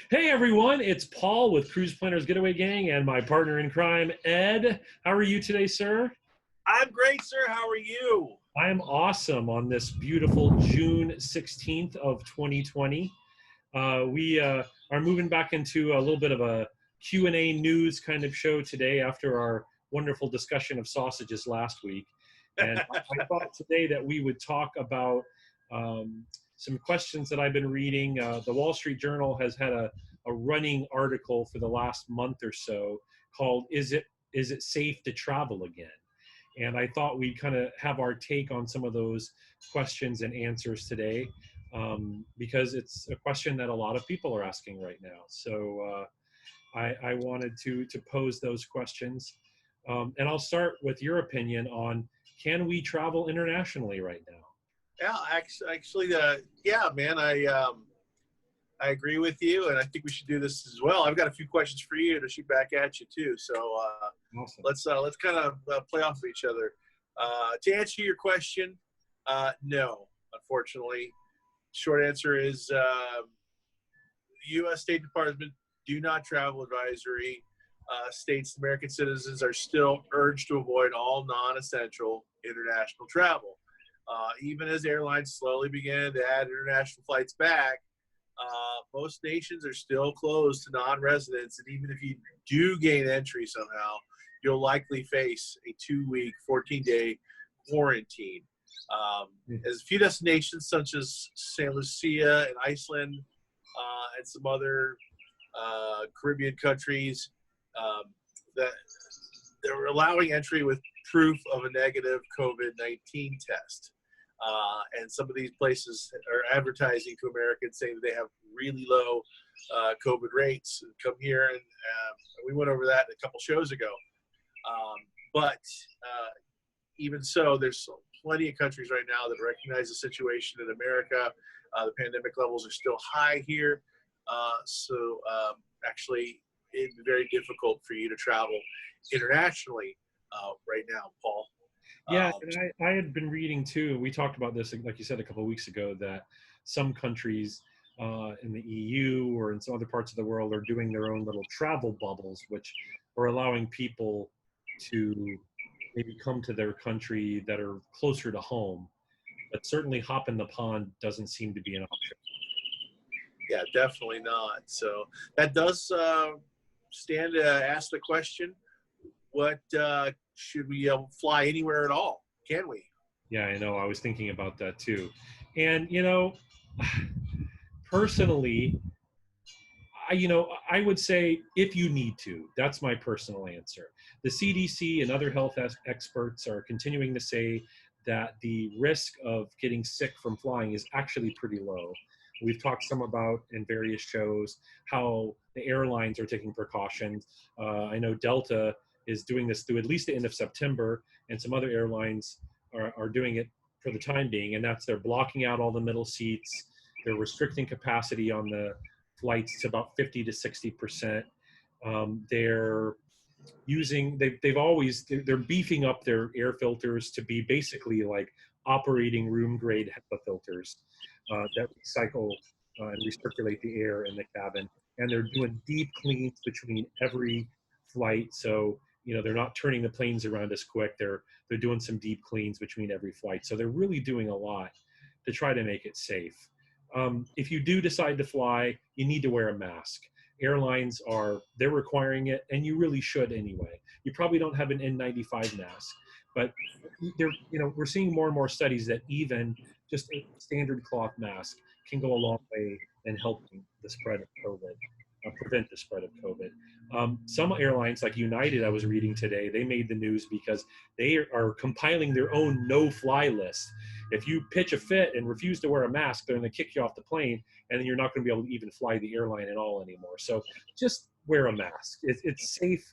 Hey everyone, it's Paul with Cruise Planners Getaway Gang and my partner in crime, Ed. How are you today, sir? I'm great, sir. How are you? I'm awesome on this beautiful June 16th of 2020. We are moving back into a little bit of a Q&A news kind of show today after our wonderful discussion of sausages last week. And I thought today that we would talk about um, some questions that I've been reading. The Wall Street Journal has had a running article for the last month or so called "Is it safe to travel again?" And I thought we'd kind of have our take on some of those questions and answers today, because it's a question that a lot of people are asking right now. So I wanted to pose those questions. And I'll start with your opinion on, can we travel internationally right now? Yeah, yeah, man. I agree with you, and I think we should do this as well. I've got a few questions for you to shoot back at you too. So Awesome. let's kind of play off of each other. To answer your question, no, unfortunately. Short answer is U.S. State Department do not travel advisory states American citizens are still urged to avoid all non-essential international travel. Even as airlines slowly began to add international flights back, most nations are still closed to non-residents, and even if you do gain entry somehow, you'll likely face a 2-week, 14-day quarantine. As a few destinations such as St. Lucia and Iceland and some other Caribbean countries that they're allowing entry with proof of a negative COVID-19 test. And some of these places are advertising to Americans saying that they have really low COVID rates. Come here, and we went over that a couple shows ago. But even so, there's plenty of countries right now that recognize the situation in America. The pandemic levels are still high here. So actually, it'd be very difficult for you to travel internationally right now, Paul. Yeah, and I had been reading too. We talked about this, like you said, a couple of weeks ago, that some countries in the EU or in some other parts of the world are doing their own little travel bubbles, which are allowing people to maybe come to their country that are closer to home. But certainly hopping the pond doesn't seem to be an option. Yeah, definitely not. So that does stand to ask the question, what should we fly anywhere at all? Can we? Yeah, I know. I was thinking about that too. And, personally, I would say if you need to. That's my personal answer. The CDC and other health experts are continuing to say that the risk of getting sick from flying is actually pretty low. We've talked some about in various shows how the airlines are taking precautions. I know Delta is doing this through at least the end of September, and some other airlines are doing it for the time being, and that's they're blocking out all the middle seats. They're restricting capacity on the flights to about 50 to 60%. They're they're beefing up their air filters to be basically like operating room grade HEPA filters that recycle and recirculate the air in the cabin. And they're doing deep cleans between every flight. So, they're not turning the planes around as quick. They're doing some deep cleans between every flight. So they're really doing a lot to try to make it safe. If you do decide to fly, you need to wear a mask. Airlines they're requiring it, and you really should anyway. You probably don't have an N95 mask, but we're seeing more and more studies that even just a standard cloth mask can go a long way in helping the spread of COVID, prevent the spread of COVID. Some airlines like United, I was reading today, they made the news because they are compiling their own no-fly list. If you pitch a fit and refuse to wear a mask, they're going to kick you off the plane, and then you're not going to be able to even fly the airline at all anymore. So just wear a mask. It's safe,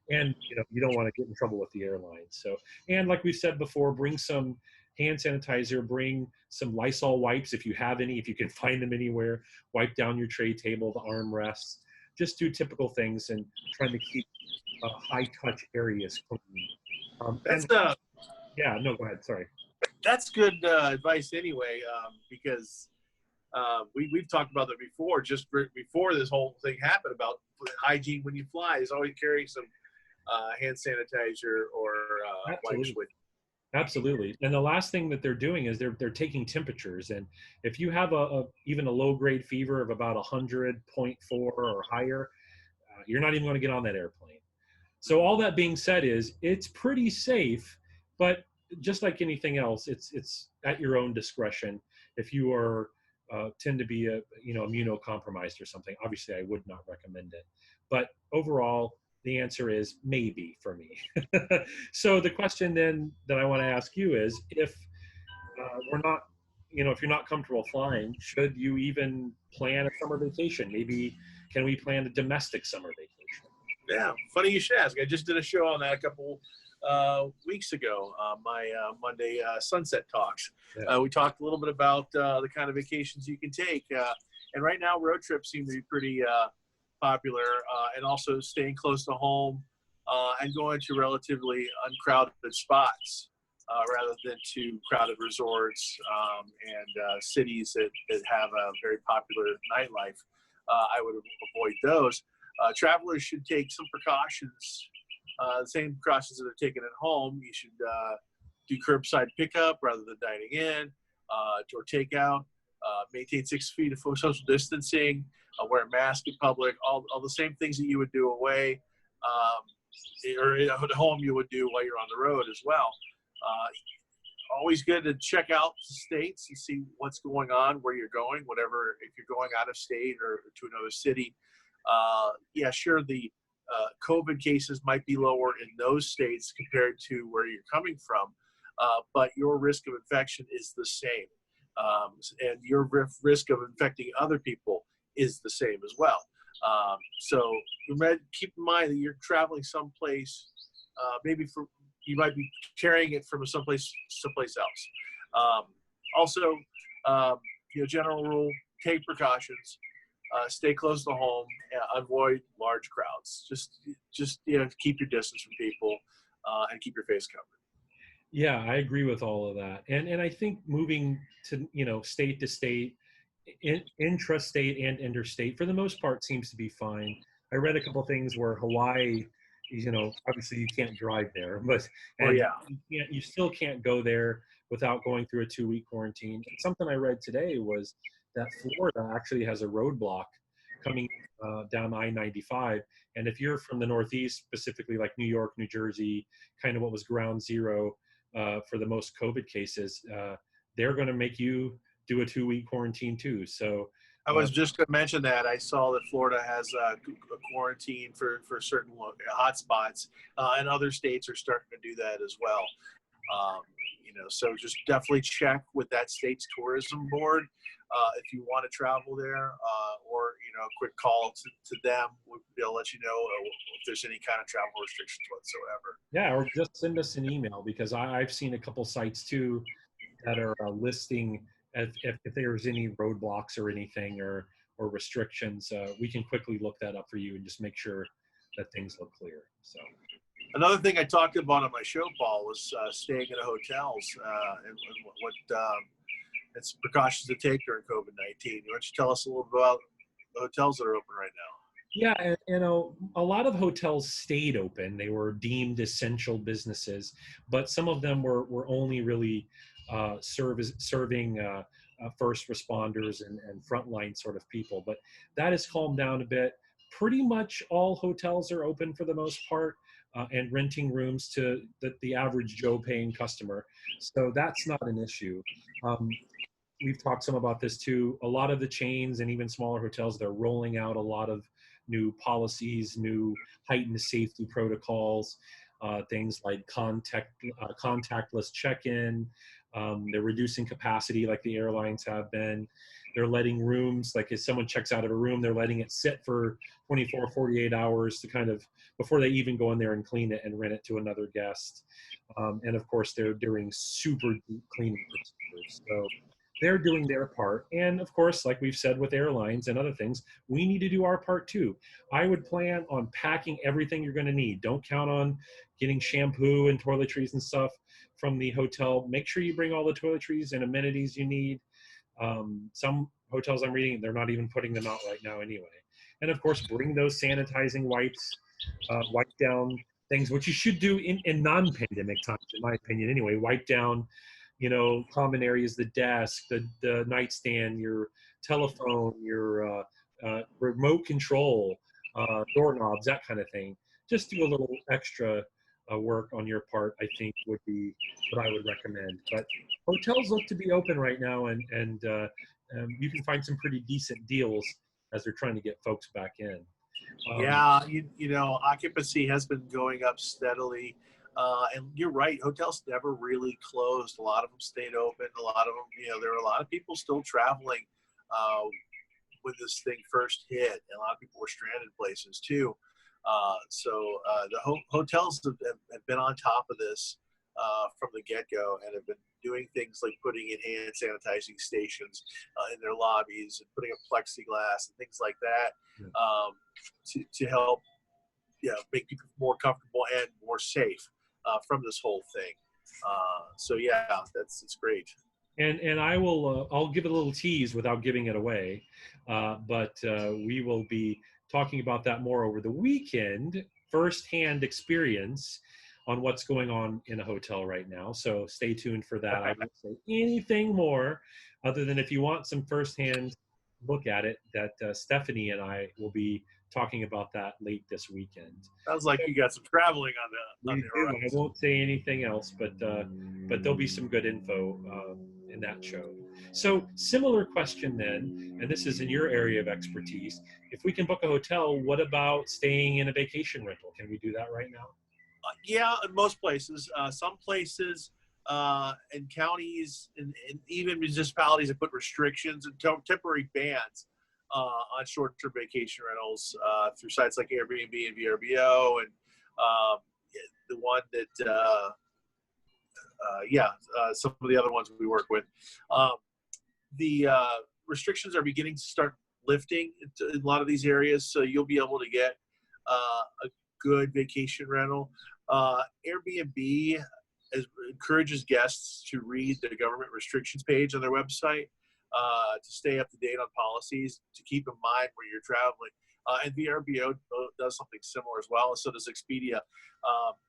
and you don't want to get in trouble with the airline. So, and like we've said before, bring some hand sanitizer, bring some Lysol wipes if you have any, if you can find them anywhere. Wipe down your tray table, the armrests. Just do typical things and trying to keep high-touch areas clean. Yeah, no, go ahead. Sorry. That's good advice anyway, because We've talked about that before, just before this whole thing happened, about hygiene when you fly. Is always carry some hand sanitizer or wipes Absolutely. with. Absolutely. And the last thing that they're doing is they're taking temperatures. And if you have even a low grade fever of about 100.4 or higher, you're not even going to get on that airplane. So all that being said is it's pretty safe, but just like anything else, it's at your own discretion. If you are tend to be immunocompromised or something, obviously I would not recommend it. But overall, the answer is maybe for me. So the question then that I want to ask you is, if we're not, if you're not comfortable flying, should you even plan a summer vacation? Maybe can we plan a domestic summer vacation? Yeah, funny you should ask. I just did a show on that a couple weeks ago, my Monday Sunset Talks. Yeah. We talked a little bit about the kind of vacations you can take. And right now, road trips seem to be pretty popular, and also staying close to home and going to relatively uncrowded spots rather than to crowded resorts and cities that have a very popular nightlife. I would avoid those. Travelers should take some precautions, the same precautions that they're taking at home. You should do curbside pickup rather than dining in, or takeout. Maintain 6 feet of social distancing. Wear a mask in public. All the same things that you would do away, or at home you would do while you're on the road as well. Always good to check out the states and see what's going on, where you're going, whatever, if you're going out of state or to another city. Yeah, sure, the COVID cases might be lower in those states compared to where you're coming from, but your risk of infection is the same. And your risk of infecting other people is the same as well. So keep in mind that you're traveling someplace, maybe you might be carrying it from someplace else. Also, general rule: take precautions. Stay close to home. Avoid large crowds. Just keep your distance from people and keep your face covered. Yeah, I agree with all of that. And I think moving to, state to state, intrastate and interstate, for the most part, seems to be fine. I read a couple things where Hawaii, obviously you can't drive there, but Oh yeah. you still can't go there without going through a 2-week quarantine. And something I read today was that Florida actually has a roadblock coming down I-95. And if you're from the Northeast, specifically like New York, New Jersey, kind of what was ground zero for the most COVID cases, they're going to make you do a 2-week quarantine too. So I was just going to mention that I saw that Florida has a quarantine for certain hotspots, and other states are starting to do that as well. So just definitely check with that state's tourism board if you want to travel there, or a quick call to them. They'll let you know if there's any kind of travel restrictions whatsoever. Yeah, or just send us an email, because I've seen a couple sites too that are listing if there's any roadblocks or anything or restrictions. We can quickly look that up for you and just make sure that things look clear. So another thing I talked about on my show, Paul, was staying in hotels and what it's precautions to take during COVID-19. Why don't you tell us a little bit about the hotels that are open right now? Yeah, and, a lot of hotels stayed open. They were deemed essential businesses, but some of them were only really serving first responders and frontline sort of people. But that has calmed down a bit. Pretty much all hotels are open for the most part, and renting rooms to the average Joe paying customer. So that's not an issue. We've talked some about this too. A lot of the chains and even smaller hotels, they're rolling out a lot of new policies, new heightened safety protocols, things like contactless check-in. They're reducing capacity like the airlines have been. They're letting rooms, like if someone checks out of a room, they're letting it sit for 24, 48 hours to kind of, before they even go in there and clean it and rent it to another guest. And of course, they're doing super deep cleaning procedures. So they're doing their part. And of course, like we've said with airlines and other things, we need to do our part too. I would plan on packing everything you're going to need. Don't count on getting shampoo and toiletries and stuff from the hotel. Make sure you bring all the toiletries and amenities you need. Some hotels I'm reading, they're not even putting them out right now anyway. And of course, bring those sanitizing wipes, wipe down things, which you should do in non-pandemic times, in my opinion, anyway. Wipe down, common areas, the desk, the nightstand, your telephone, your remote control, doorknobs, that kind of thing. Just do a little extra work on your part, I think, would be what I would recommend. But hotels look to be open right now, and you can find some pretty decent deals as they're trying to get folks back in. Yeah, occupancy has been going up steadily. And you're right, hotels never really closed. A lot of them stayed open. A lot of them, there were a lot of people still traveling when this thing first hit. And a lot of people were stranded places too. The hotels have been on top of this from the get-go and have been doing things like putting in hand sanitizing stations in their lobbies and putting up plexiglass and things like that to help make people more comfortable and more safe from this whole thing. It's great. And I'll give it a little tease without giving it away, but we will be talking about that more over the weekend, firsthand experience on what's going on in a hotel right now. So stay tuned for that. I won't say anything more other than if you want some firsthand look at it, that Stephanie and I will be talking about that late this weekend. Sounds like you got some traveling on the I won't say anything else, but there'll be some good info in that show. So similar question then, and this is in your area of expertise. If we can book a hotel, what about staying in a vacation rental? Can we do that right now? Yeah, in most places. Some places and counties and even municipalities have put restrictions and temporary bans on short-term vacation rentals through sites like Airbnb and VRBO, and the one that some of the other ones we work with. The restrictions are beginning to start lifting in a lot of these areas, so you'll be able to get a good vacation rental. Airbnb encourages guests to read the government restrictions page on their website to stay up to date on policies, to keep in mind where you're traveling. And VRBO does something similar as well, and so does Expedia.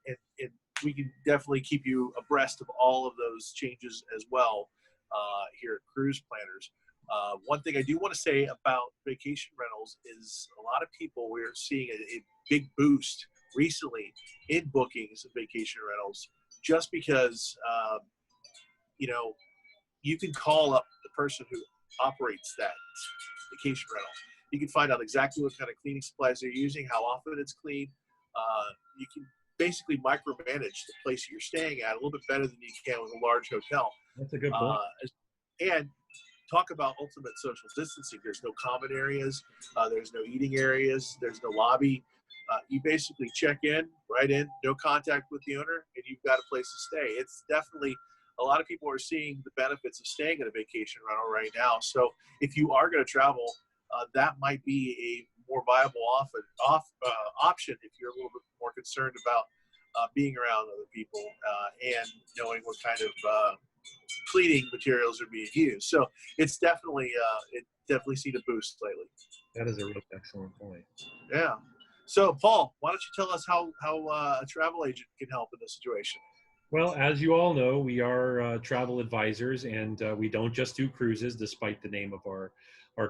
And we can definitely keep you abreast of all of those changes as well here at Cruise Planners. One thing I do want to say about vacation rentals is a lot of people, we're seeing a big boost recently in bookings of vacation rentals, just because you can call up the person who operates that vacation rental. You can find out exactly what kind of cleaning supplies they're using, how often it's cleaned. You can basically micromanage the place you're staying at a little bit better than you can with a large hotel. That's a good point. And talk about ultimate social distancing. There's no common areas. There's no eating areas. There's no lobby. You basically check in, right in, no contact with the owner, and you've got a place to stay. It's definitely, a lot of people are seeing the benefits of staying at a vacation rental right now. So if you are going to travel, that might be a more viable option if you're a little bit more concerned about being around other people and knowing what kind of cleaning materials are being used. So it's definitely seen a boost lately. That is a really excellent point. Yeah. So Paul, why don't you tell us how a travel agent can help in this situation? Well, as you all know, we are travel advisors, and we don't just do cruises, despite the name of our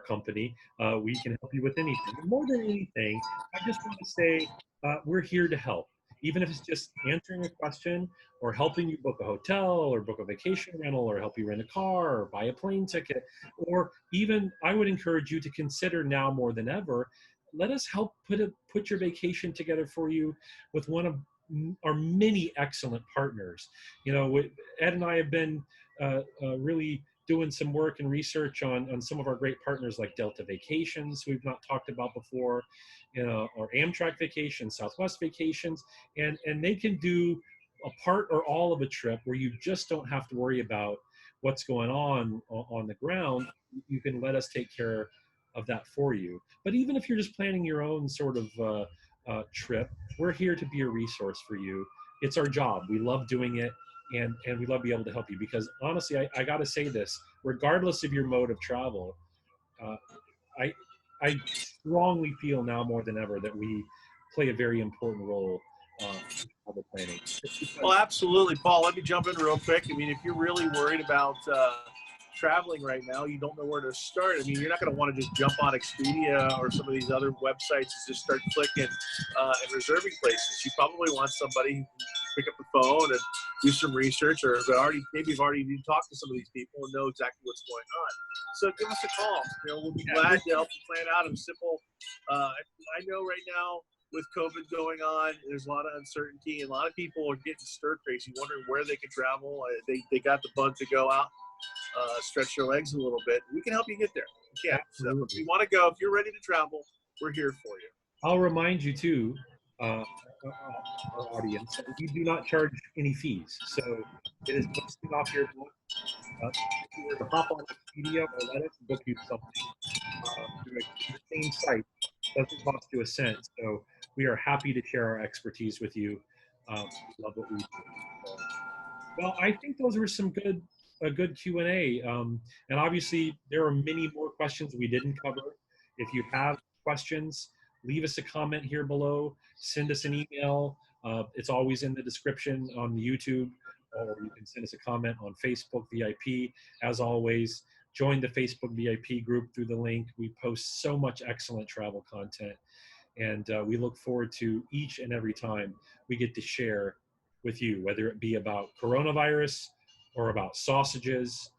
company. We can help you with anything. And more than anything, I just want to say we're here to help. Even if it's just answering a question or helping you book a hotel or book a vacation rental or help you rent a car or buy a plane ticket, or even I would encourage you to consider now more than ever, let us help put your vacation together for you with one of our many excellent partners. Ed and I have been really doing some work and research on some of our great partners like Delta Vacations, who we've not talked about before, or Amtrak Vacations, Southwest Vacations, and they can do a part or all of a trip where you just don't have to worry about what's going on the ground. You can let us take care of that for you. But even if you're just planning your own sort of trip, we're here to be a resource for you. It's our job. We love doing it. and we'd love to be able to help you, because honestly, I got to say this, regardless of your mode of travel, uh, I I strongly feel now more than ever that we play a very important role in travel planning. Just Well, because, absolutely, Paul. Let me jump in real quick. I mean, if you're really worried about traveling right now, you don't know where to start. I mean, you're not going to want to just jump on Expedia or some of these other websites and just start clicking and reserving places. You probably want somebody who can pick up the phone and do some research, or maybe you've already talked to some of these people and know exactly what's going on. So give us a call. We'll be glad to help you plan out a simple. I know right now, with COVID going on, there's a lot of uncertainty, and a lot of people are getting stir crazy, wondering where they can travel. They got the bug to go out, stretch their legs a little bit. We can help you get there. Yeah. So if you want to go, if you're ready to travel, we're here for you. I'll remind you too, uh, our audience, that we do not charge any fees, so it is mostly off your book. If you were to hop on Expedia or let us book you something through the same site, it doesn't cost you a cent. So we are happy to share our expertise with you. We love what we do. So, well, I think those were a good Q&A. And obviously, there are many more questions we didn't cover. If you have questions, leave us a comment here below. Send us an email. It's always in the description on YouTube, or you can send us a comment on Facebook VIP. As always, join the Facebook VIP group through the link. We post so much excellent travel content, and we look forward to each and every time we get to share with you, whether it be about coronavirus or about sausages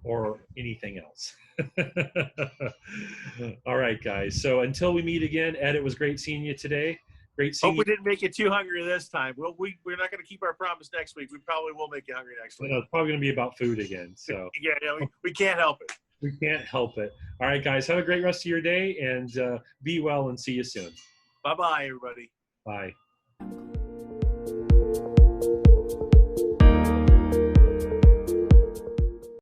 or anything else. All right, guys. So until we meet again, Ed, it was great seeing you today. Great seeing Hope you. we didn't make you too hungry this time. We're not going to keep our promise next week. We probably will make you hungry next week. It's probably going to be about food again. So yeah, we can't help it. We can't help it. All right, guys. Have a great rest of your day, and be well, and see you soon. Bye-bye, everybody. Bye.